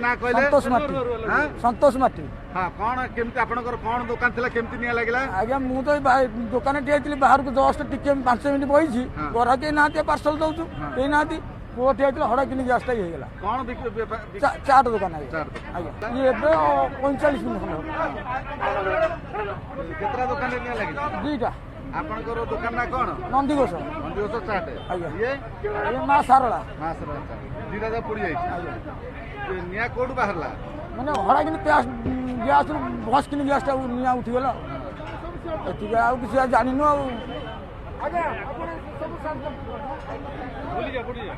ना कहले संतोष माटी हाँ कौन केमती आपनकर कौन दुकान थिला केमती निया लागला आज्ञा मु तो दुकान ठियाइली बाहर को जस्ट टिके 5 मिनिट बइछि घर के ना पार्सल दउछु के ना पुओ ठियाइल हड़ा किनी गैसटा हे गेला कौन चाट दुकान आज्ञा ये 45 मिनिट केतरा दुकान निया लागला दुईटा आपनकर दुकान ना कौन नंदीघोष चाट आज्ञा ये माँ सारला दीदा पड़ी जाइए निया कोड बाहरला माने हड़ा किनी गैस बस किनी गैसटा निया उठी गेला एति आ किसी जानिनु आ आज्ञा अपन सब शांत बोली जा